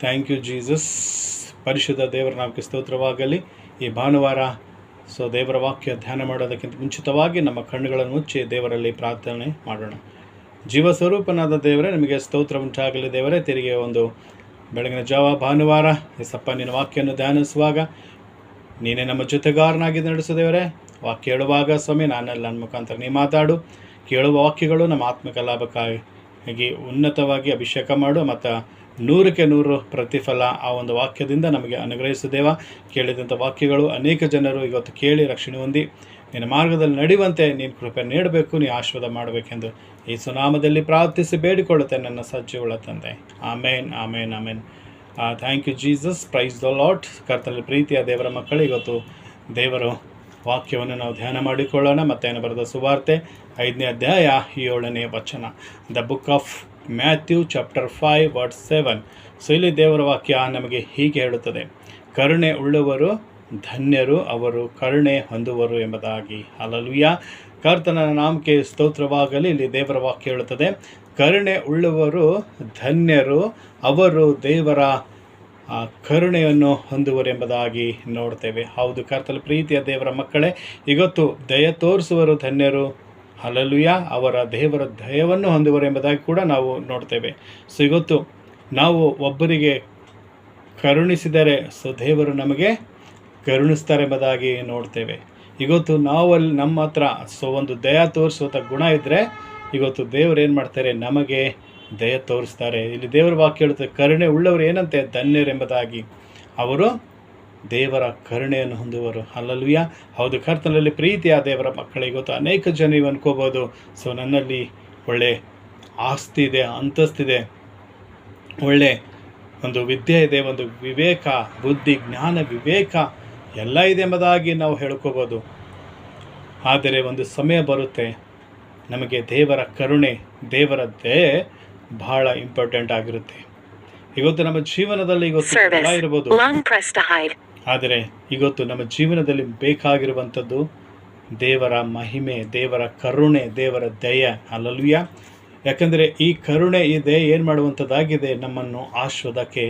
Thank you Jesus. ಪರಿಶುದ್ಧ ದೇವರ ನಾಮಕ್ಕೆ ಸ್ತೋತ್ರವಾಗಲಿ. ಈ ಭಾನುವಾರ ದೇವರ ವಾಕ್ಯ ಧ್ಯಾನ ಮಾಡೋದಕ್ಕಿಂತ ಮುಂಚಿತವಾಗಿ ನಮ್ಮ ಕಣ್ಣುಗಳನ್ನು ಮುಚ್ಚಿ ದೇವರಲ್ಲಿ ಪ್ರಾರ್ಥನೆ ಮಾಡೋಣ. ಜೀವ ಸ್ವರೂಪನಾದ ದೇವರೇ, ನಿಮಗೆ ಸ್ತೋತ್ರ ಉಂಟಾಗಲಿ. ದೇವರೇ, ತಿರುಗಿ ಒಂದು ಬೆಳಗಿನ ಜಾವ ಭಾನುವಾರ ಎಸಪ್ಪ ನಿನ್ನ ವಾಕ್ಯವನ್ನು ಧ್ಯಾನಿಸುವಾಗ ನೀನೇ ನಮ್ಮ ಜೊತೆಗಾರನಾಗಿ ನಡೆಸು ದೇವರೇ. ವಾಕ್ಯ ಹೇಳುವಾಗ ಸ್ವಾಮಿ ನಾನೆಲ್ಲ ನನ್ನ ಮುಖಾಂತರ ನೀ ಮಾತಾಡು. ಕೇಳುವ ವಾಕ್ಯಗಳು ನಮ್ಮ ಆತ್ಮಿಕ ಲಾಭಕ್ಕಾಗಿ ಉನ್ನತವಾಗಿ ಅಭಿಷೇಕ ಮಾಡು ಮತ್ತು 100ಕ್ಕೆ 100 ಪ್ರತಿಫಲ ಆ ಒಂದು ವಾಕ್ಯದಿಂದ ನಮಗೆ ಅನುಗ್ರಹಿಸುದೇವ. ಕೇಳಿದಂಥ ವಾಕ್ಯಗಳು ಅನೇಕ ಜನರು ಇವತ್ತು ಕೇಳಿ ರಕ್ಷಣೆ ಹೊಂದಿ ನಿನ್ನ ಮಾರ್ಗದಲ್ಲಿ ನಡೆಯುವಂತೆ ನೀನು ಕೃಪೆ ನೀಡಬೇಕು, ನೀ ಆಶೀರ್ವಾದ ಮಾಡಬೇಕೆಂದು ಈ ಸುನಾಮದಲ್ಲಿ ಪ್ರಾರ್ಥಿಸಿ ಬೇಡಿಕೊಳ್ಳುತ್ತೆ ನನ್ನ ಸಜ್ಜೆಯುಳ್ಳ ತಂದೆ. ಆಮೇನ್, ಆಮೇನ್, ಆಮೇನ್. Thank you Jesus. Praise the Lord. ಕರ್ತನಲ್ಲಿ ಪ್ರೀತಿಯ ದೇವರ ಮಕ್ಕಳು, ಇವತ್ತು ದೇವರು ವಾಕ್ಯವನ್ನು ನಾವು ಧ್ಯಾನ ಮಾಡಿಕೊಳ್ಳೋಣ. ಮತ್ತೇನು ಬರೆದ ಸುವಾರ್ತೆ 5ನೇ ಅಧ್ಯಾಯ 7ನೇ ವಚನ. The book of Matthew chapter 5 verse 7. ಇಲ್ಲಿ ದೇವರ ವಾಕ್ಯ ನಮಗೆ ಹೀಗೆ ಹೇಳುತ್ತದೆ, ಕರುಣೆ ಉಳ್ಳವರು ಧನ್ಯರು, ಅವರು ಕರುಣೆ ಹೊಂದುವರು ಎಂಬುದಾಗಿ. ಹಲ್ಲೆಲೂಯಾ. ಕರ್ತನ ನಾಮಕ್ಕೆ ಸ್ತೋತ್ರವಾಗಲಿ. ಇಲ್ಲಿ ದೇವರ ವಾಕ್ಯ ಹೇಳುತ್ತದೆ, ಕರುಣೆ ಉಳ್ಳವರು ಧನ್ಯರು, ಅವರು ದೇವರ ಕರುಣೆಯನ್ನು ಹೊಂದುವರು ಎಂಬುದಾಗಿ ನೋಡ್ತೇವೆ. ಹೌದು, ಕರ್ತನ ಪ್ರೀತಿಯ ದೇವರ ಮಕ್ಕಳೇ, ಇವತ್ತು ದಯ ತೋರಿಸುವರು ಧನ್ಯರು. ಹಲ್ಲೆಲೂಯಾ. ಅವರ ದೇವರ ದಯವನ್ನು ಹೊಂದುವರು ಎಂಬುದಾಗಿ ಕೂಡ ನಾವು ನೋಡ್ತೇವೆ. ಇವತ್ತು ನಾವು ಒಬ್ಬರಿಗೆ ಕರುಣಿಸಿದರೆ ದೇವರು ನಮಗೆ ಕರುಣಿಸ್ತಾರೆ ಎಂಬುದಾಗಿ ನೋಡ್ತೇವೆ. ಇವತ್ತು ನಾವಲ್ಲಿ ನಮ್ಮ ಹತ್ರ ಒಂದು ದಯ ತೋರಿಸುವಂಥ ಗುಣ ಇದ್ದರೆ ಇವತ್ತು ದೇವರು ಏನು ಮಾಡ್ತಾರೆ, ನಮಗೆ ದಯ ತೋರಿಸ್ತಾರೆ. ಇಲ್ಲಿ ದೇವರ ವಾಕ್ಯ ಹೇಳುತ್ತೆ, ಕರುಣೆ ಉಳ್ಳವರು ಏನಂತೆ ಧನ್ಯರು ಎಂಬುದಾಗಿ, ಅವರು ದೇವರ ಕರುಣೆಯನ್ನು ಹೊಂದುವರು. ಹಲ್ಲೆಲೂಯಾ. ಹೌದು, ಕರ್ತನಲ್ಲಿ ಪ್ರೀತಿಯ ದೇವರ ಮಕ್ಕಳಿಗೆ ಇವತ್ತು ಅನೇಕ ಜನ ನೀವು ಅನ್ಕೋಬೋದು, ನನ್ನಲ್ಲಿ ಒಳ್ಳೆ ಆಸ್ತಿ ಇದೆ, ಅಂತಸ್ತಿದೆ, ಒಳ್ಳೆ ಒಂದು ವಿದ್ಯೆ ಇದೆ, ಒಂದು ವಿವೇಕ, ಬುದ್ಧಿ, ಜ್ಞಾನ, ವಿವೇಕ ಎಲ್ಲ ಇದೆ ಎಂಬುದಾಗಿ ನಾವು ಹೇಳ್ಕೋಬೋದು. ಆದರೆ ಒಂದು ಸಮಯ ಬರುತ್ತೆ, ನಮಗೆ ದೇವರ ಕರುಣೆ, ದೇವರ ದಯೆ ಬಹಳ ಇಂಪಾರ್ಟೆಂಟ್ ಆಗಿರುತ್ತೆ. ಇವತ್ತು ನಮ್ಮ ಜೀವನದಲ್ಲಿ ಇವತ್ತು ಇರ್ಬೋದು, ಆದರೆ ಇವತ್ತು ನಮ್ಮ ಜೀವನದಲ್ಲಿ ಬೇಕಾಗಿರುವಂಥದ್ದು ದೇವರ ಮಹಿಮೆ, ದೇವರ ಕರುಣೆ, ದೇವರ ದಯೆ. ಹಲ್ಲೆಲೂಯಾ. ಯಾಕಂದರೆ ಈ ಕರುಣೆ, ಈ ದಯೆ ಏನು ಮಾಡುವಂಥದ್ದಾಗಿದೆ, ನಮ್ಮನ್ನು ಆಶೀರ್ವಾದಕ್ಕೆ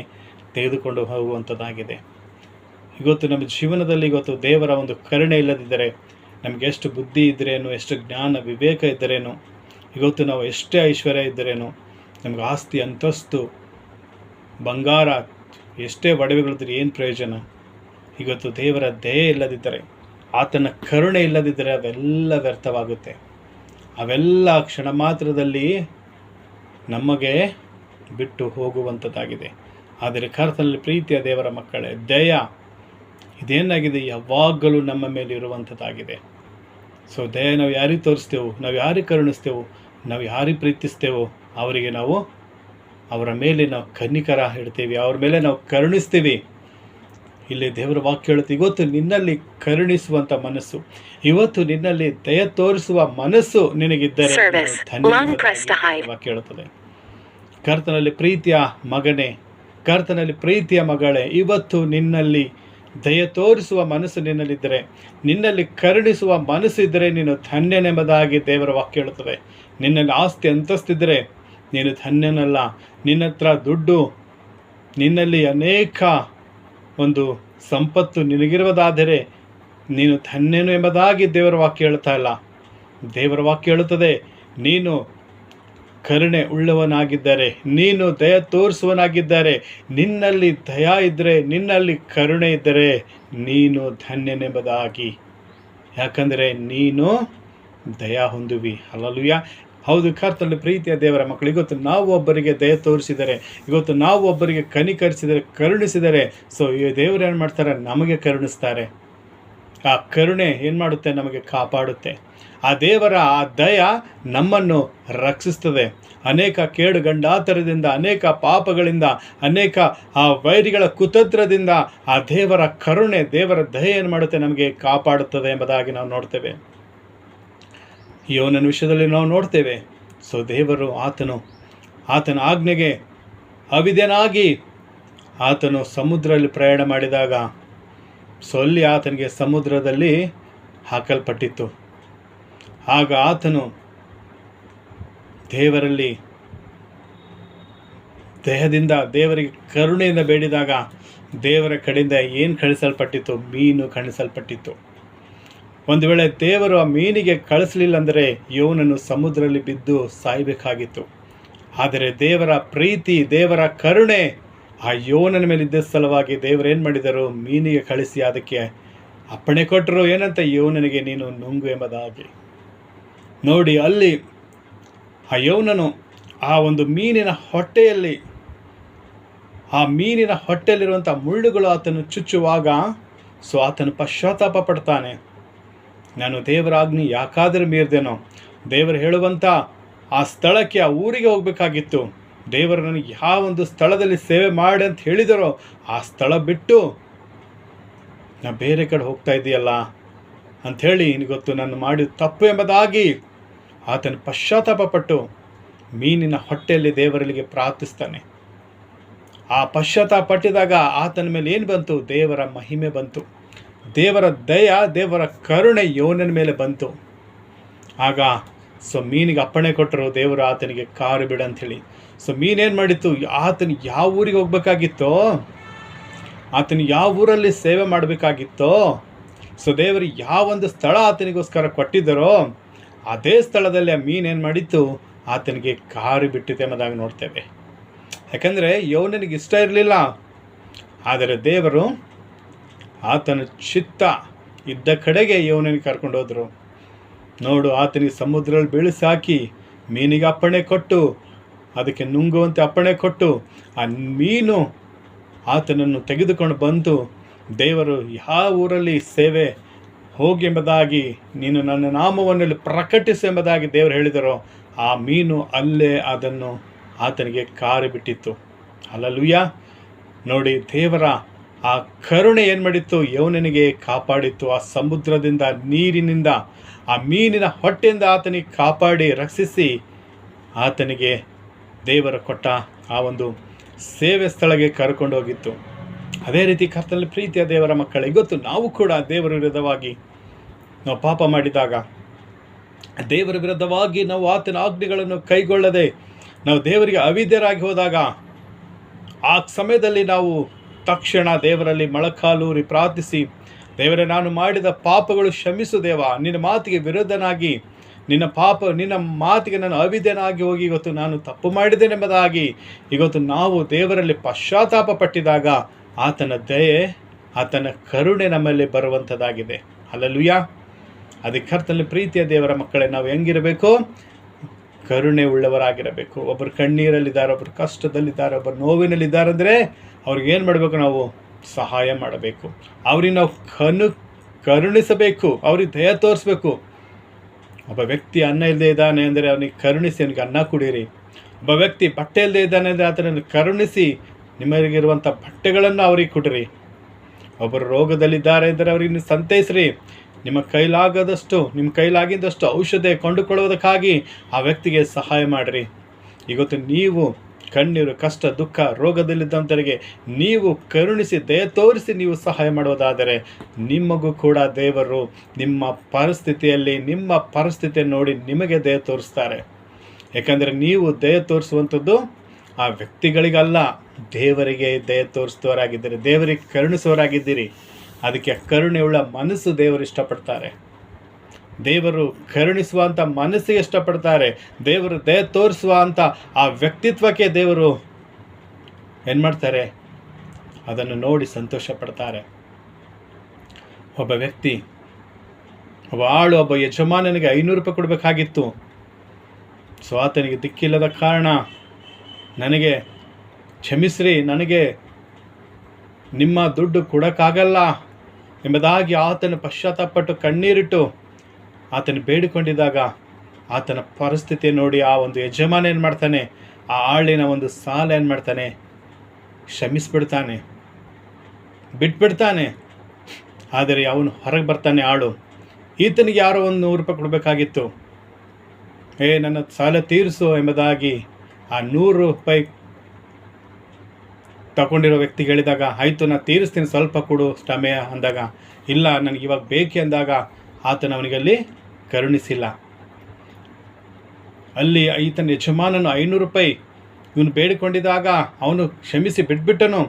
ತೆಗೆದುಕೊಂಡು ಹೋಗುವಂಥದ್ದಾಗಿದೆ. ಇವತ್ತು ನಮ್ಮ ಜೀವನದಲ್ಲಿ ಇವತ್ತು ದೇವರ ಒಂದು ಕರುಣೆ ಇಲ್ಲದಿದ್ದರೆ, ನಮಗೆ ಎಷ್ಟು ಬುದ್ಧಿ ಇದ್ದರೇನು, ಎಷ್ಟು ಜ್ಞಾನ ವಿವೇಕ ಇದ್ದರೇನು, ಇವತ್ತು ನಾವು ಎಷ್ಟೇ ಐಶ್ವರ್ಯ ಇದ್ದರೇನು, ನಮಗೆ ಆಸ್ತಿ, ಅಂತಸ್ತು, ಬಂಗಾರ, ಎಷ್ಟೇ ಒಡವೆಗಳಿದ್ರೆ ಏನು ಪ್ರಯೋಜನ? ಇವತ್ತು ದೇವರ ದಯೆ ಇಲ್ಲದಿದ್ದರೆ, ಆತನ ಕರುಣೆ ಇಲ್ಲದಿದ್ದರೆ ಅವೆಲ್ಲ ವ್ಯರ್ಥವಾಗುತ್ತೆ. ಅವೆಲ್ಲ ಕ್ಷಣ ಮಾತ್ರದಲ್ಲಿ ನಮಗೆ ಬಿಟ್ಟು ಹೋಗುವಂಥದ್ದಾಗಿದೆ. ಆದರೆ ಕರ್ತನಲ್ಲಿ ಪ್ರೀತಿಯ ದೇವರ ಮಕ್ಕಳೇ, ದಯ ಇದೇನಾಗಿದೆ, ಯಾವಾಗಲೂ ನಮ್ಮ ಮೇಲೆ ಇರುವಂಥದ್ದಾಗಿದೆ. ದಯ ನಾವು ಯಾರಿಗೆ ತೋರಿಸ್ತೇವೋ, ನಾವು ಯಾರಿಗೆ ಕರುಣಿಸ್ತೇವೋ, ನಾವು ಯಾರಿಗೆ ಪ್ರೀತಿಸ್ತೇವೋ ಅವರಿಗೆ ನಾವು ಅವರ ಮೇಲೆ ನಾವು ಕನಿಕರ ಇಡ್ತೀವಿ, ಅವ್ರ ಮೇಲೆ ನಾವು ಕರುಣಿಸ್ತೀವಿ. ಇಲ್ಲಿ ದೇವರ ವಾಕ್ಯ ಹೇಳುತ್ತೆ, ಇವತ್ತು ನಿನ್ನಲ್ಲಿ ಕರುಣಿಸುವಂಥ ಮನಸ್ಸು, ಇವತ್ತು ನಿನ್ನಲ್ಲಿ ದಯ ತೋರಿಸುವ ಮನಸ್ಸು ನಿನಗಿದ್ದರೆ ವಾಕ್ಯ ಹೇಳುತ್ತದೆ. ಕರ್ತನಲ್ಲಿ ಪ್ರೀತಿಯ ಮಗನೇ, ಕರ್ತನಲ್ಲಿ ಪ್ರೀತಿಯ ಮಗಳೇ, ಇವತ್ತು ನಿನ್ನಲ್ಲಿ ದಯ ತೋರಿಸುವ ಮನಸ್ಸು ನಿನ್ನಲ್ಲಿದ್ದರೆ, ನಿನ್ನಲ್ಲಿ ಕರುಣಿಸುವ ಮನಸ್ಸು ಇದ್ದರೆ ನೀನು ಧನ್ಯನೆಂಬುದಾಗಿ ದೇವರ ವಾಕ್ಯ ಹೇಳುತ್ತದೆ. ನಿನ್ನಲ್ಲಿ ಆಸ್ತಿ ಅಂತಸ್ತಿದ್ದರೆ ನೀನು ಧನ್ಯನಲ್ಲ. ನಿನ್ನ ಹತ್ರ ದುಡ್ಡು, ನಿನ್ನಲ್ಲಿ ಅನೇಕ ಒಂದು ಸಂಪತ್ತು ನಿನಗಿರುವುದಾದರೆ ನೀನು ಧನ್ಯನು ಎಂಬುದಾಗಿ ದೇವರ ವಾಕ್ಯ ಹೇಳ್ತಾ ಇಲ್ಲ. ದೇವರ ವಾಕ್ಯ ಹೇಳುತ್ತದೆ, ನೀನು ಕರುಣೆ ಉಳ್ಳವನಾಗಿದ್ದರೆ, ನೀನು ದಯ ತೋರಿಸುವನಾಗಿದ್ದರೆ, ನಿನ್ನಲ್ಲಿ ದಯ ಇದ್ದರೆ, ನಿನ್ನಲ್ಲಿ ಕರುಣೆ ಇದ್ದರೆ ನೀನು ಧನ್ಯನೆಂಬುದಾಗಿ. ಯಾಕಂದರೆ ನೀನು ದಯ ಹೊಂದುವಿ. ಹಲ್ಲೆಲೂಯಾ. ಹೌದು, ಕರ್ತನಲ್ಲಿ ಪ್ರೀತಿಯ ದೇವರ ಮಕ್ಕಳು, ಇವತ್ತು ನಾವು ಒಬ್ಬರಿಗೆ ದಯ ತೋರಿಸಿದರೆ, ಇವತ್ತು ನಾವು ಒಬ್ಬರಿಗೆ ಕನಿಕರಿಸಿದರೆ, ಕರುಣಿಸಿದರೆ, ಈ ದೇವರು ಏನು ಮಾಡ್ತಾರೆ, ನಮಗೆ ಕರುಣಿಸ್ತಾರೆ. ಆ ಕರುಣೆ ಏನು ಮಾಡುತ್ತೆ, ನಮಗೆ ಕಾಪಾಡುತ್ತೆ. ಆ ದೇವರ ಆ ದಯ ನಮ್ಮನ್ನು ರಕ್ಷಿಸ್ತದೆ. ಅನೇಕ ಕೇಡು ಗಂಡಾತರದಿಂದ, ಅನೇಕ ಪಾಪಗಳಿಂದ, ಅನೇಕ ಆ ವೈರಿಗಳ ಕುತಂತ್ರದಿಂದ ಆ ದೇವರ ಕರುಣೆ, ದೇವರ ದಯೆ ಏನು ಮಾಡುತ್ತೆ, ನಮಗೆ ಕಾಪಾಡುತ್ತದೆ ಎಂಬುದಾಗಿ ನಾವು ನೋಡ್ತೇವೆ. ಯೋನನ ವಿಷಯದಲ್ಲಿ ನಾವು ನೋಡ್ತೇವೆ. ದೇವರು ಆತನ ಆಜ್ಞೆಗೆ ಅವಿಧೇಯನಾಗಿ ಆತನು ಸಮುದ್ರದಲ್ಲಿ ಪ್ರಯಾಣ ಮಾಡಿದಾಗ ಅಲ್ಲಿ ಆತನಿಗೆ ಸಮುದ್ರದಲ್ಲಿ ಹಾಕಲ್ಪಟ್ಟಿತ್ತು. ಆಗ ಆತನು ದೇವರಲ್ಲಿ ದೇಹದಿಂದ ದೇವರಿಗೆ ಕರುಣೆಯಿಂದ ಬೇಡಿದಾಗ ದೇವರ ಕಡೆಯಿಂದ ಏನು ಕಳಿಸಲ್ಪಟ್ಟಿತ್ತು? ಮೀನು ಕಳಿಸಲ್ಪಟ್ಟಿತ್ತು. ಒಂದು ವೇಳೆ ದೇವರು ಆ ಮೀನಿಗೆ ಕಳಿಸಲಿಲ್ಲ ಅಂದರೆ ಯೋನನು ಸಮುದ್ರದಲ್ಲಿ ಬಿದ್ದು ಸಾಯಬೇಕಾಗಿತ್ತು. ಆದರೆ ದೇವರ ಪ್ರೀತಿ, ದೇವರ ಕರುಣೆ ಆ ಯೋನನ ಮೇಲೆ ಇದ್ದ ಸಲುವಾಗಿ ದೇವರೇನು ಮಾಡಿದರು? ಮೀನಿಗೆ ಕಳಿಸಿ ಅದಕ್ಕೆ ಅಪ್ಪಣೆ ಕೊಟ್ಟರು. ಏನಂತ? ಯೋನನಿಗೆ ನೀನು ನುಂಗು ಎಂಬುದಾಗಿ. ನೋಡಿ, ಅಲ್ಲಿ ಆ ಯೋನನು ಆ ಒಂದು ಮೀನಿನ ಹೊಟ್ಟೆಯಲ್ಲಿ, ಆ ಮೀನಿನ ಹೊಟ್ಟೆಯಲ್ಲಿರುವಂಥ ಮುಳ್ಳುಗಳು ಆತನು ಚುಚ್ಚುವಾಗ ಆತನು ಪಶ್ಚಾತ್ತಾಪ ಪಡ್ತಾನೆ. ನಾನು ದೇವರ ಆಜ್ಞೆ ಯಾಕಾದರೂ ಮೀರಿದೆನೋ? ದೇವರು ಹೇಳುವಂಥ ಆ ಸ್ಥಳಕ್ಕೆ, ಆ ಊರಿಗೆ ಹೋಗಬೇಕಾಗಿತ್ತು. ದೇವರು ನನಗೆ ಯಾವೊಂದು ಸ್ಥಳದಲ್ಲಿ ಸೇವೆ ಮಾಡಿ ಅಂತ ಹೇಳಿದರೋ ಆ ಸ್ಥಳ ಬಿಟ್ಟು ನಾ ಬೇರೆ ಕಡೆ ಹೋಗ್ತಾ ಇದೆಯಲ್ಲ ಅಂಥೇಳಿ ಗೊತ್ತು ನಾನು ಮಾಡಿದ ತಪ್ಪು ಎಂಬುದಾಗಿ ಆತನು ಪಶ್ಚಾತ್ತಾಪ ಪಟ್ಟು ಮೀನಿನ ಹೊಟ್ಟೆಯಲ್ಲಿ ದೇವರಲ್ಲಿಗೆ ಪ್ರಾರ್ಥಿಸ್ತಾನೆ. ಆ ಪಶ್ಚಾತ್ತಾಪ ಪಟ್ಟಿದಾಗ ಆತನ ಮೇಲೆ ಏನು ಬಂತು? ದೇವರ ಮಹಿಮೆ ಬಂತು, ದೇವರ ದಯ, ದೇವರ ಕರುಣೆ ಯೋನನ ಮೇಲೆ ಬಂತು. ಆಗ ಮೀನಿಗೆ ಅಪ್ಪಣೆ ಕೊಟ್ಟರು ದೇವರು ಆತನಿಗೆ ಕಾರು ಬಿಡು ಅಂಥೇಳಿ. ಮೀನೇನು ಮಾಡಿತ್ತು? ಆತನು ಯಾವ ಊರಿಗೆ ಹೋಗ್ಬೇಕಾಗಿತ್ತೋ, ಆತನು ಯಾವ ಊರಲ್ಲಿ ಸೇವೆ ಮಾಡಬೇಕಾಗಿತ್ತೋ, ದೇವರು ಯಾವೊಂದು ಸ್ಥಳ ಆತನಿಗೋಸ್ಕರ ಕೊಟ್ಟಿದ್ದರೋ ಅದೇ ಸ್ಥಳದಲ್ಲಿ ಆ ಮೀನೇನು ಮಾಡಿತ್ತು? ಆತನಿಗೆ ಕಾರು ಬಿಟ್ಟಿದೆ ಎಂಬುದಾಗಿ ನೋಡ್ತೇವೆ. ಯಾಕಂದರೆ ಯೋನನಿಗೆ ಇಷ್ಟ ಇರಲಿಲ್ಲ, ಆದರೆ ದೇವರು ಆತನ ಚಿತ್ತ ಇದ್ದ ಕಡೆಗೆ ಯೋನನಿಗೆ ಕರ್ಕೊಂಡು ಹೋದರು. ನೋಡು, ಆತನಿಗೆ ಸಮುದ್ರದಲ್ಲಿ ಬೀಳಿಸಾಕಿ ಮೀನಿಗೆ ಅಪ್ಪಣೆ ಕೊಟ್ಟು, ಅದಕ್ಕೆ ನುಂಗುವಂತೆ ಅಪ್ಪಣೆ ಕೊಟ್ಟು, ಆ ಮೀನು ಆತನನ್ನು ತೆಗೆದುಕೊಂಡು ಬಂತು. ದೇವರು ಯಾವ ಊರಲ್ಲಿ ಸೇವೆ ಹೋಗಿ ಎಂಬುದಾಗಿ, ನೀನು ನನ್ನ ನಾಮವನ್ನು ಪ್ರಕಟಿಸು ಎಂಬುದಾಗಿ ದೇವರು ಹೇಳಿದರೋ ಆ ಮೀನು ಅಲ್ಲೇ ಅದನ್ನು ಆತನಿಗೆ ಕಾರಿ ಬಿಟ್ಟಿತ್ತು. ಹಲ್ಲೆಲೂಯ. ನೋಡಿ, ದೇವರ ಆ ಕರುಣೆ ಏನು ಮಾಡಿತ್ತು? ಯೋನನಿಗೆ ಕಾಪಾಡಿತ್ತು. ಆ ಸಮುದ್ರದಿಂದ, ನೀರಿನಿಂದ, ಆ ಮೀನಿನ ಹೊಟ್ಟೆಯಿಂದ ಆತನಿಗೆ ಕಾಪಾಡಿ ರಕ್ಷಿಸಿ ಆತನಿಗೆ ದೇವರು ಕೊಟ್ಟ ಆ ಒಂದು ಸೇವೆ ಸ್ಥಳಕ್ಕೆ ಕರ್ಕೊಂಡು ಹೋಗಿತ್ತು. ಅದೇ ರೀತಿ ಕರ್ತನಲ್ಲಿ ಪ್ರೀತಿಯ ದೇವರ ಮಕ್ಕಳೇ, ಇವತ್ತು ನಾವು ಕೂಡ ದೇವರ ವಿರುದ್ಧವಾಗಿ ನಾವು ಪಾಪ ಮಾಡಿದಾಗ, ದೇವರ ವಿರುದ್ಧವಾಗಿ ನಾವು ಆತನ ಆಜ್ಞೆಗಳನ್ನು ಕೈಗೊಳ್ಳದೆ ನಾವು ದೇವರಿಗೆ ಅವಿಧೇಯರಾಗಿ ಹೋದಾಗ, ಆ ಸಮಯದಲ್ಲಿ ನಾವು ತಕ್ಷಣ ದೇವರಲ್ಲಿ ಮೊಳಕಾಲೂರಿ ಪ್ರಾರ್ಥಿಸಿ, ದೇವರೇ, ನಾನು ಮಾಡಿದ ಪಾಪಗಳು ಕ್ಷಮಿಸು ದೇವ, ನಿನ್ನ ಮಾತಿಗೆ ವಿರುದ್ಧನಾಗಿ, ನಿನ್ನ ಮಾತಿಗೆ ನಾನು ಅವಿಧೇಯನಾಗಿ ಹೋಗಿ ಇವತ್ತು ನಾನು ತಪ್ಪು ಮಾಡಿದ್ದೇನೆಂಬುದಾಗಿ ಇವತ್ತು ನಾವು ದೇವರಲ್ಲಿ ಪಶ್ಚಾತ್ತಾಪ ಪಟ್ಟಿದಾಗ ಆತನ ದಯೆ, ಆತನ ಕರುಣೆ ನಮ್ಮಲ್ಲಿ ಬರುವಂಥದ್ದಾಗಿದೆ. ಹಲ್ಲೆಲೂಯಾ. ಅದಕ್ಕೆ ಕರ್ತನಲ್ಲಿ ಪ್ರೀತಿಯ ದೇವರ ಮಕ್ಕಳೇ, ನಾವು ಹೆಂಗಿರಬೇಕು? ಕರುಣೆ ಉಳ್ಳವರಾಗಿರಬೇಕು. ಒಬ್ಬರು ಕಣ್ಣೀರಲ್ಲಿದ್ದಾರೆ, ಒಬ್ಬರು ಕಷ್ಟದಲ್ಲಿದ್ದಾರೆ, ಒಬ್ಬರು ನೋವಿನಲ್ಲಿದ್ದಾರೆ ಅಂದರೆ ಅವ್ರಿಗೇನು ಮಾಡಬೇಕು? ನಾವು ಸಹಾಯ ಮಾಡಬೇಕು, ಅವ್ರಿಗೆ ನಾವು ಕರುಣಿಸಬೇಕು, ಅವ್ರಿಗೆ ದಯ ತೋರಿಸ್ಬೇಕು. ಒಬ್ಬ ವ್ಯಕ್ತಿ ಅನ್ನ ಇಲ್ಲದೆ ಇದ್ದಾನೆ ಅಂದರೆ ಅವನಿಗೆ ಕರುಣಿಸಿ ಅವನಿಗೆ ಅನ್ನ ಕುಡೀರಿ. ಒಬ್ಬ ವ್ಯಕ್ತಿ ಬಟ್ಟೆ ಇಲ್ಲದೆ ಇದ್ದಾನೆ ಅಂದರೆ ಆತನನ್ನು ಕರುಣಿಸಿ ನಿಮಗಿರುವಂಥ ಬಟ್ಟೆಗಳನ್ನು ಅವ್ರಿಗೆ ಕೊಡಿರಿ. ಒಬ್ಬರು ರೋಗದಲ್ಲಿದ್ದಾರೆ ಅಂದರೆ ಅವ್ರಿಗೆ ಸಂತೈಸ್ರಿ. ನಿಮ್ಮ ಕೈಲಾಗಿದ್ದಷ್ಟು ಔಷಧಿ ಕೊಂಡುಕೊಳ್ಳುವುದಕ್ಕಾಗಿ ಆ ವ್ಯಕ್ತಿಗೆ ಸಹಾಯ ಮಾಡಿರಿ. ಇವತ್ತು ನೀವು ಕಣ್ಣೀರು, ಕಷ್ಟ, ದುಃಖ, ರೋಗದಲ್ಲಿದ್ದಂಥವರಿಗೆ ನೀವು ಕರುಣಿಸಿ ದಯ ತೋರಿಸಿ ನೀವು ಸಹಾಯ ಮಾಡುವುದಾದರೆ ನಿಮಗೂ ಕೂಡ ದೇವರು ನಿಮ್ಮ ಪರಿಸ್ಥಿತಿಯನ್ನು ನೋಡಿ ನಿಮಗೆ ದಯ ತೋರಿಸ್ತಾರೆ. ಯಾಕಂದರೆ ನೀವು ದಯ ತೋರಿಸುವಂಥದ್ದು ಆ ವ್ಯಕ್ತಿಗಳಿಗಲ್ಲ, ದೇವರಿಗೆ ದಯ ತೋರಿಸುವವರಾಗಿದ್ದೀರಿ, ದೇವರಿಗೆ ಕರುಣಿಸುವವರಾಗಿದ್ದೀರಿ. ಅದಕ್ಕೆ ಕರುಣೆಯುಳ್ಳ ಮನಸ್ಸು ದೇವರು ಇಷ್ಟಪಡ್ತಾರೆ. ದೇವರು ಕರುಣಿಸುವಂಥ ಮನಸ್ಸಿಗೆ ಇಷ್ಟಪಡ್ತಾರೆ. ದೇವರು ದಯ ತೋರಿಸುವಂಥ ಆ ವ್ಯಕ್ತಿತ್ವಕ್ಕೆ ದೇವರು ಏನು ಮಾಡ್ತಾರೆ? ಅದನ್ನು ನೋಡಿ ಸಂತೋಷ ಪಡ್ತಾರೆ. ಒಬ್ಬ ವ್ಯಕ್ತಿ, ಒಬ್ಬ ಯಜಮಾನನಿಗೆ 500 ರೂಪಾಯಿ ಕೊಡಬೇಕಾಗಿತ್ತು. ಆತನಿಗೆ ದಿಕ್ಕಿಲ್ಲದ ಕಾರಣ, ನನಗೆ ಕ್ಷಮಿಸ್ರಿ, ನನಗೆ ನಿಮ್ಮ ದುಡ್ಡು ಕೊಡೋಕ್ಕಾಗಲ್ಲ ಎಂಬುದಾಗಿ ಆತನ ಪಶ್ಚಾತ್ತಾಪಟ್ಟು ಕಣ್ಣೀರಿಟ್ಟು ಆತನ ಬೇಡಿಕೊಂಡಿದ್ದಾಗ ಆತನ ಪರಿಸ್ಥಿತಿ ನೋಡಿ ಆ ಒಂದು ಯಜಮಾನ ಏನು ಮಾಡ್ತಾನೆ? ಆ ಆಳಿನ ಒಂದು ಸಾಲ ಏನು ಮಾಡ್ತಾನೆ? ಕ್ಷಮಿಸ್ಬಿಡ್ತಾನೆ, ಬಿಟ್ಬಿಡ್ತಾನೆ. ಆದರೆ ಅವನು ಹೊರಗೆ ಬರ್ತಾನೆ ಆಳು. ಈತನಿಗೆ ಯಾರೋ ಒಂದು 100 ರೂಪಾಯಿ ಕೊಡಬೇಕಾಗಿತ್ತು. ನನ್ನ ಸಾಲ ತೀರಿಸು ಎಂಬುದಾಗಿ ಆ 100 ರೂಪಾಯಿ ತಗೊಂಡಿರೋ ವ್ಯಕ್ತಿ ಹೇಳಿದಾಗ, ಆಯಿತು ನಾನು ತೀರಿಸ್ತೀನಿ, ಸ್ವಲ್ಪ ಕೊಡು ಸಮಯ ಅಂದಾಗ, ಇಲ್ಲ ನನಗೆ ಇವಾಗ ಬೇಕೆ ಅಂದಾಗ ಆತನ ಅವನಿಗಲ್ಲಿ ಕರುಣಿಸಿಲ್ಲ. ಅಲ್ಲಿ ಈತನ ಯಜಮಾನನು 500 ರೂಪಾಯಿ ಇವನು ಬೇಡಿಕೊಂಡಿದ್ದಾಗ ಅವನು ಕ್ಷಮಿಸಿ ಬಿಟ್ಬಿಟ್ಟನು.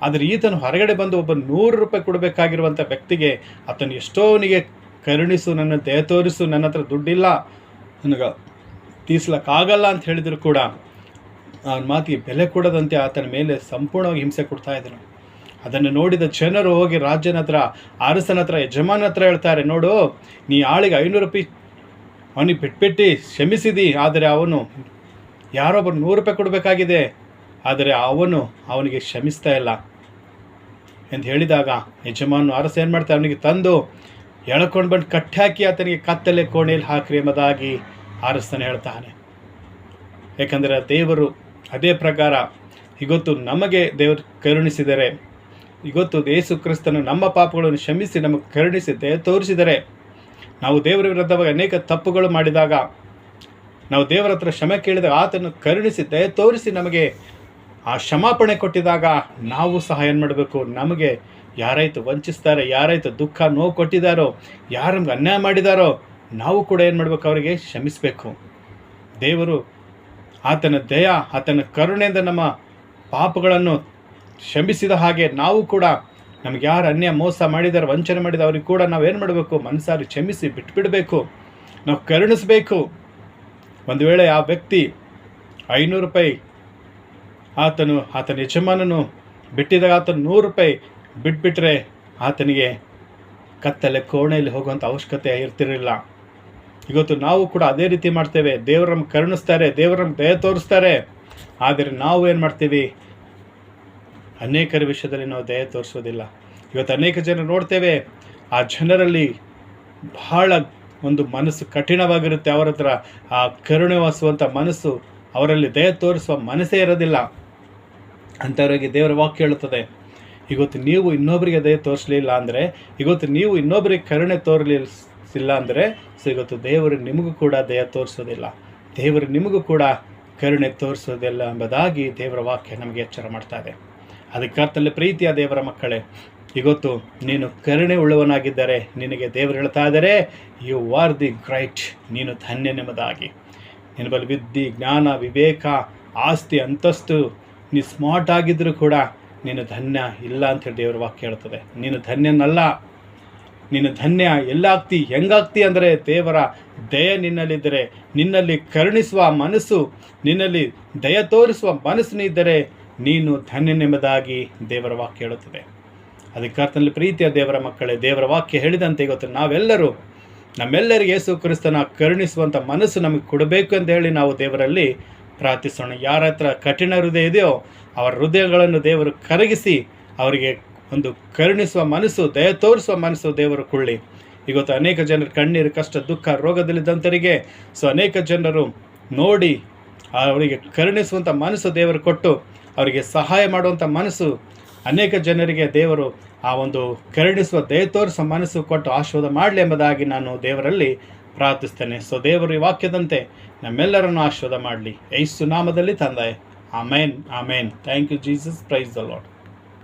ಆದರೆ ಈತನು ಹೊರಗಡೆ ಬಂದು ಒಬ್ಬ 100 ರೂಪಾಯಿ ಕೊಡಬೇಕಾಗಿರುವಂಥ ವ್ಯಕ್ತಿಗೆ ಆತನು ಎಷ್ಟೋನಿಗೆ ಕರುಣಿಸು, ನನ್ನ ದಯ ತೋರಿಸು, ನನ್ನ ಹತ್ರ ದುಡ್ಡಿಲ್ಲ, ನನಗೆ ತೀರ್ಸ್ಲಕ್ಕಾಗಲ್ಲ ಅಂತ ಹೇಳಿದ್ರು ಕೂಡ ಅವನ ಮಾತಿಗೆ ಬೆಲೆ ಕೊಡದಂತೆ ಆತನ ಮೇಲೆ ಸಂಪೂರ್ಣವಾಗಿ ಹಿಂಸೆ ಕೊಡ್ತಾ ಇದ್ರು. ಅದನ್ನು ನೋಡಿದ ಜನರು ಹೋಗಿ ರಾಜನ ಹತ್ರ, ಅರಸನ ಹತ್ರ, ಯಜಮಾನ ಹತ್ರ ಹೇಳ್ತಾರೆ, ನೋಡು, ನೀ ಆಳಿಗೆ 500 ರೂಪಾಯಿ ಅವನಿಗೆ ಬಿಟ್ಬಿಟ್ಟು ಕ್ಷಮಿಸಿದಿ, ಆದರೆ ಅವನು ಯಾರೊಬ್ಬರು 100 ರೂಪಾಯಿ ಕೊಡಬೇಕಾಗಿದೆ, ಆದರೆ ಅವನಿಗೆ ಕ್ಷಮಿಸ್ತಾ ಇಲ್ಲ ಎಂದು ಹೇಳಿದಾಗ ಯಜಮಾನು ಅರಸ ಏನು ಮಾಡ್ತಾರೆ, ಅವನಿಗೆ ತಂದು ಎಳ್ಕೊಂಡು ಬಂದು ಕಟ್ಟಿ ಹಾಕಿ ಆತನಿಗೆ ಕತ್ತಲೆ ಕೋಣೆಯಲ್ಲಿ ಹಾಕ್ರಿ ಎಂಬುದಾಗಿ ಅರಸನ ಹೇಳ್ತಾನೆ. ಯಾಕಂದರೆ ದೇವರು ಅದೇ ಪ್ರಕಾರ ಇವತ್ತು ನಮಗೆ ದೇವರು ಕರುಣಿಸಿದರೆ, ಇವತ್ತು ಯೇಸು ಕ್ರಿಸ್ತನು ನಮ್ಮ ಪಾಪಗಳನ್ನು ಕ್ಷಮಿಸಿ ನಮಗೆ ಕರುಣಿಸಿ ದಯ ತೋರಿಸಿದರೆ, ನಾವು ದೇವರ ವಿರುದ್ಧವಾಗಿ ಅನೇಕ ತಪ್ಪುಗಳು ಮಾಡಿದಾಗ ನಾವು ದೇವರ ಹತ್ರ ಕ್ಷಮೆ ಕೇಳಿದಾಗ ಆತನು ಕರುಣಿಸಿ ದಯ ತೋರಿಸಿ ನಮಗೆ ಆ ಕ್ಷಮಾಪಣೆ ಕೊಟ್ಟಿದಾಗ ನಾವು ಸಹ ಏನು ಮಾಡಬೇಕು, ನಮಗೆ ಯಾರಾಯ್ತು ವಂಚಿಸ್ತಾರೆ, ಯಾರಾಯ್ತು ದುಃಖ ನೋವು ಕೊಟ್ಟಿದ್ದಾರೋ, ಯಾರು ನಮ್ಗೆ ಅನ್ಯಾಯ ಮಾಡಿದಾರೋ, ನಾವು ಕೂಡ ಏನು ಮಾಡಬೇಕು, ಅವರಿಗೆ ಕ್ಷಮಿಸಬೇಕು. ದೇವರು ಆತನ ದಯ, ಆತನ ಕರುಣೆಯಿಂದ ನಮ್ಮ ಪಾಪಗಳನ್ನು ಕ್ಷಮಿಸಿದ ಹಾಗೆ ನಾವು ಕೂಡ ನಮ್ಗೆ ಯಾರು ಅನ್ಯಾಯ ಮೋಸ ಮಾಡಿದಾರೋ, ವಂಚನೆ ಮಾಡಿದ ಅವ್ರಿಗೆ ಕೂಡ ನಾವು ಏನು ಮಾಡಬೇಕು, ಮನಸಾರಿ ಕ್ಷಮಿಸಿ ಬಿಟ್ಬಿಡಬೇಕು, ನಾವು ಕರುಣಿಸಬೇಕು. ಒಂದು ವೇಳೆ ಆ ವ್ಯಕ್ತಿ 500 ರೂಪಾಯಿ ಆತನ ಯಜಮಾನನು ಬಿಟ್ಟಿದಾಗ ಆತನು 100 ರೂಪಾಯಿ ಬಿಟ್ಬಿಟ್ರೆ ಆತನಿಗೆ ಕತ್ತಲೆ ಕೋಣೆಯಲ್ಲಿ ಹೋಗುವಂಥ ಅವಶ್ಯಕತೆ ಇರ್ತಿರಲಿಲ್ಲ. ಇವತ್ತು ನಾವು ಕೂಡ ಅದೇ ರೀತಿ ಮಾಡ್ತೇವೆ. ದೇವರು ನಮ್ಗೆ ಕರುಣಿಸ್ತಾರೆ, ದೇವರು ನಮ್ಗೆ ದಯ ತೋರಿಸ್ತಾರೆ, ಆದರೆ ನಾವು ಏನು ಮಾಡ್ತೀವಿ, ಅನೇಕರ ವಿಷಯದಲ್ಲಿ ನಾವು ದಯ ತೋರಿಸೋದಿಲ್ಲ. ಇವತ್ತು ಅನೇಕ ಜನ ನೋಡ್ತೇವೆ, ಆ ಜನರಲ್ಲಿ ಬಹಳ ಒಂದು ಮನಸ್ಸು ಕಠಿಣವಾಗಿರುತ್ತೆ. ಅವರ ಹತ್ರ ಆ ಕರುಣೆ ವಾಸುವಂಥ ಮನಸ್ಸು, ಅವರಲ್ಲಿ ದಯ ತೋರಿಸುವ ಮನಸ್ಸೇ ಇರೋದಿಲ್ಲ. ಅಂಥವರಿಗೆ ದೇವರ ವಾಕ್ಯ ಹೇಳುತ್ತದೆ, ಇವತ್ತು ನೀವು ಇನ್ನೊಬ್ಬರಿಗೆ ದಯ ತೋರಿಸಲಿಲ್ಲ ಅಂದರೆ, ಇವತ್ತು ನೀವು ಇನ್ನೊಬ್ಬರಿಗೆ ಕರುಣೆ ತೋರಿಸಿಲ್ಲ ಅಂದರೆ, ಸೊ ಇವತ್ತು ದೇವರು ನಿಮಗೂ ಕೂಡ ದಯ ತೋರಿಸೋದಿಲ್ಲ, ದೇವರು ನಿಮಗೂ ಕೂಡ ಕರುಣೆ ತೋರಿಸೋದಿಲ್ಲ ಎಂಬುದಾಗಿ ದೇವರ ವಾಕ್ಯ ನಮಗೆ ಎಚ್ಚರ ಮಾಡ್ತಾ ಇದೆ. ಅದಕ್ಕೆ ಅರ್ಥದಲ್ಲಿ ಪ್ರೀತಿಯ ದೇವರ ಮಕ್ಕಳೇ, ಇವತ್ತು ನೀನು ಕರುಣೆ ಉಳ್ಳವನಾಗಿದ್ದರೆ ನಿನಗೆ ದೇವರು ಹೇಳ್ತಾ ಇದ್ದಾರೆ, ಯು ಆರ್ ದಿ ಗ್ರೈಟ್, ನೀನು ಧನ್ಯನೆಂಬುದಾಗಿ. ನಿನ್ನ ಬಳಿ ವಿದ್ಯೆ, ಜ್ಞಾನ, ವಿವೇಕ, ಆಸ್ತಿ, ಅಂತಸ್ತು, ನೀ ಸ್ಮಾರ್ಟ್ ಆಗಿದ್ದರೂ ಕೂಡ ನೀನು ಧನ್ಯ ಇಲ್ಲ ಅಂಥೇಳಿ ದೇವರ ವಾಕ್ಯ ಹೇಳ್ತದೆ. ನೀನು ಧನ್ಯನಲ್ಲ. ನೀನು ಧನ್ಯ ಎಲ್ಲಾಗ್ತಿ, ಹೆಂಗಾಗ್ತಿ ಅಂದರೆ ದೇವರ ದಯ ನಿನ್ನಲ್ಲಿದ್ದರೆ, ನಿನ್ನಲ್ಲಿ ಕರುಣಿಸುವ ಮನಸ್ಸು, ನಿನ್ನಲ್ಲಿ ದಯ ತೋರಿಸುವ ಮನಸ್ಸು ಇದ್ದರೆ ನೀನು ಧನ್ಯನೆಂಬುದಾಗಿ ದೇವರ ವಾಕ್ಯ ಹೇಳುತ್ತದೆ. ಅದಕ್ಕೆ ಅರ್ಥದಲ್ಲಿ ಪ್ರೀತಿಯ ದೇವರ ಮಕ್ಕಳೇ, ದೇವರ ವಾಕ್ಯ ಹೇಳಿದಂತೆ ಇವತ್ತು ನಾವೆಲ್ಲರೂ ನಮ್ಮೆಲ್ಲರಿಗೆ ಯೇಸು ಕ್ರಿಸ್ತನ ಕರುಣಿಸುವಂಥ ಮನಸ್ಸು ನಮಗೆ ಕೊಡಬೇಕು ಅಂತ ಹೇಳಿ ನಾವು ದೇವರಲ್ಲಿ ಪ್ರಾರ್ಥಿಸೋಣ. ಯಾರ ಹತ್ರ ಕಠಿಣ ಹೃದಯ ಇದೆಯೋ ಅವರ ಹೃದಯಗಳನ್ನು ದೇವರು ಕರಗಿಸಿ ಅವರಿಗೆ ಒಂದು ಕರುಣಿಸುವ ಮನಸ್ಸು, ದಯ ತೋರಿಸುವ ಮನಸ್ಸು ದೇವರು ಕೊಳ್ಳಿ. ಇವತ್ತು ಅನೇಕ ಜನರು ಕಣ್ಣೀರು, ಕಷ್ಟ, ದುಃಖ, ರೋಗದಲ್ಲಿದ್ದಂಥವರಿಗೆ ಅನೇಕ ಜನರು ನೋಡಿ ಅವರಿಗೆ ಕರುಣಿಸುವಂಥ ಮನಸ್ಸು ದೇವರು ಕೊಟ್ಟು ಅವರಿಗೆ ಸಹಾಯ ಮಾಡುವಂಥ ಮನಸ್ಸು ಅನೇಕ ಜನರಿಗೆ ದೇವರು ಆ ಒಂದು ಕರುಣಿಸುವ ದಯ ತೋರಿಸುವ ಮನಸ್ಸು ಕೊಟ್ಟು ಆಶೀರ್ವಾದ ಮಾಡಲಿ ಎಂಬುದಾಗಿ ನಾನು ದೇವರಲ್ಲಿ ಪ್ರಾರ್ಥಿಸ್ತೇನೆ. ಸೊ ದೇವರು ಈ ವಾಕ್ಯದಂತೆ ನಮ್ಮೆಲ್ಲರನ್ನು ಆಶೀರ್ವಾದ ಮಾಡಲಿ. ಯೇಸು ನಾಮದಲ್ಲಿ ತಂದೆ. ಆಮೇನ್, ಆಮೇನ್. Thank you Jesus. Praise the lord.